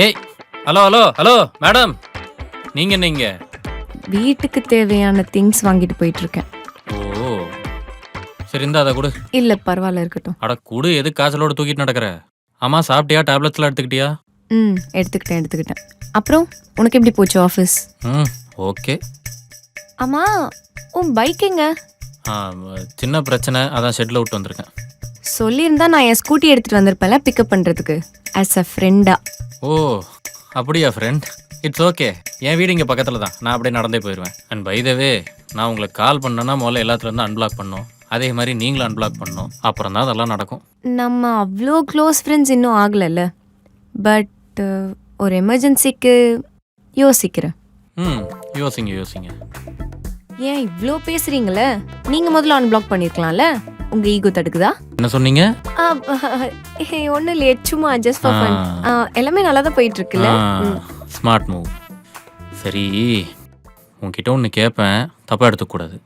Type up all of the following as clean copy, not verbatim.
ஏய், hello hello hello madam, நீங்க என்ன இங்க? வீட்டுக்கு தேவையான திங்ஸ் வாங்கிட்டு போயிட்டு இருக்கேன். ஓ, சரி இந்தா அதை கொடு. இல்ல பரவாயில்ல இருக்கட்டும். அட குடு, எது காய்ச்சலோட தூக்கிட்டு நடக்கிற? ஆமா, சாப்பிட்டியா? டேப்லெட்ஸ்லாம் எடுத்துக்கிட்டியா? எடுத்துக்கிட்டேன். அப்புறம் உனக்கு எப்படி போச்சு ஆஃபீஸ்? ம், ஓகே. ஆமா, உன் பைக் எங்க? ஆ, சின்ன பிரச்சனை, அதான் ஷெட்டில் விட்டு வந்திருக்கேன். சொல்லியிருந்தா நான் என் ஸ்கூட்டி எடுத்துட்டு வந்திருப்பேன்ல பிக்கப் பண்றதுக்கு ஆஸ் அ ஃப்ரெண்டா. ஓ, அப்படியா ஃப்ரெண்ட்? It's okay. என் வீடு இங்கே பக்கத்தில் தான், நான் அப்படியே நடந்தே போயிடுவேன். அண்ட் பை த வே, நான் உங்களுக்கு கால் பண்ணேன்னா முதல்ல எல்லாத்துலேருந்து அன்பிளாக் பண்ணணும். அதே மாதிரி நீங்களும் அன்பிளாக் பண்ணணும். அப்புறம் தான் அதெல்லாம் நடக்கும். நம்ம அவ்வளோ க்ளோஸ் ஃப்ரெண்ட்ஸ் இன்னும் ஆகலைல்ல. பட் ஒரு எமர்ஜென்சிக்கு யோசிக்கிறேன். ம், யோசிங்க யோசிங்க. ஏன் இவ்வளோ பேசுறீங்களே? நீங்க முதல்ல அன்பிளாக் பண்ணிருக்கலாம்ல. உங்க ஈகோ தடுக்குதா? என்ன சொன்னீங்க? ஒன்றும் இல்லையே, சும்மா ஜஸ்ட் ஃபார் ஃபன். எல்லாமே நல்லா தான் போயிட்டு இருக்குல்ல. Smart move. சரி, உன்கிட்ட ஒன்று கேட்பேன், தப்பாக எடுத்துக்கூடாது.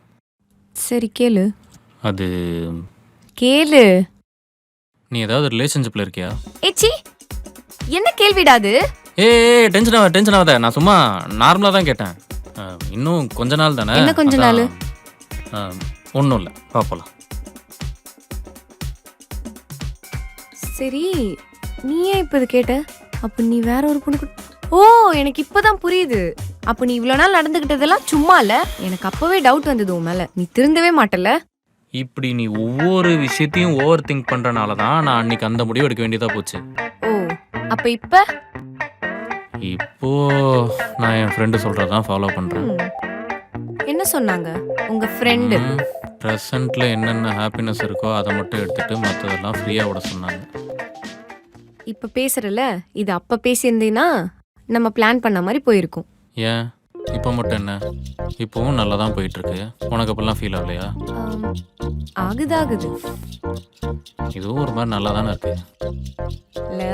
சரி கேளு. அது கேளு. நீ ஏதாவது ரிலேஷன்ஷிப்பில் இருக்கியா? ஏச்சி, என்ன கேள்விடாது? ஏய், டென்ஷன் ஆகாத. நான் சும்மா நார்மலாக தான் கேட்டேன். இன்னும் கொஞ்ச நாள் தானே. என்ன கொஞ்ச நாள்? ஒன்றும் இல்லை, பார்ப்போலாம். சரி, நீ ஏன் இப்போ இது கேட்ட? அப்போ நீ வேற ஒரு பொண்ணு கூட... ஓ, எனக்கு இப்போதான் புரியுது. அப்போ நீ இவ்வளோ நாள் நடந்துக்கிட்டதெல்லாம் சும்மா இல்லை. எனக்கு அப்போவே டவுட் வந்தது உன் மேலே. நீ திருந்தவே மாட்டல. இப்படி நீ ஒவ்வொரு விஷயத்தையும் ஓவர் திங்க் பண்ணுறனால தான் நான் அன்னைக்கு அந்த முடிவு எடுக்க வேண்டியதாக போச்சு. ஓ, அப்போ இப்போ நான் என் ஃப்ரெண்டு சொல்கிறதான் ஃபாலோ பண்ணுறேன். என்ன சொன்னாங்க உங்க ஃப்ரெண்டு? ப்ரெசண்ட்டில் என்னென்ன ஹாப்பினஸ் இருக்கோ அதை மட்டும் எடுத்துகிட்டு மற்றதெல்லாம் ஃப்ரீயாக விட சொன்னாங்க. இப்போ பேசுறல, இது அப்போ பேசியிருந்தீங்கன்னா நம்ம பிளான் பண்ண மாதிரி போயிருக்கும். ஏன் இப்போ மட்டும் என்ன? இப்போவும் நல்லா தான் போயிட்டுருக்கு. உனக்கு அப்பெல்லாம் ஃபீல் ஆகலையா? ஆகுது. இதுவும் ஒரு மாதிரி நல்லா தானே இருக்கு. இல்லை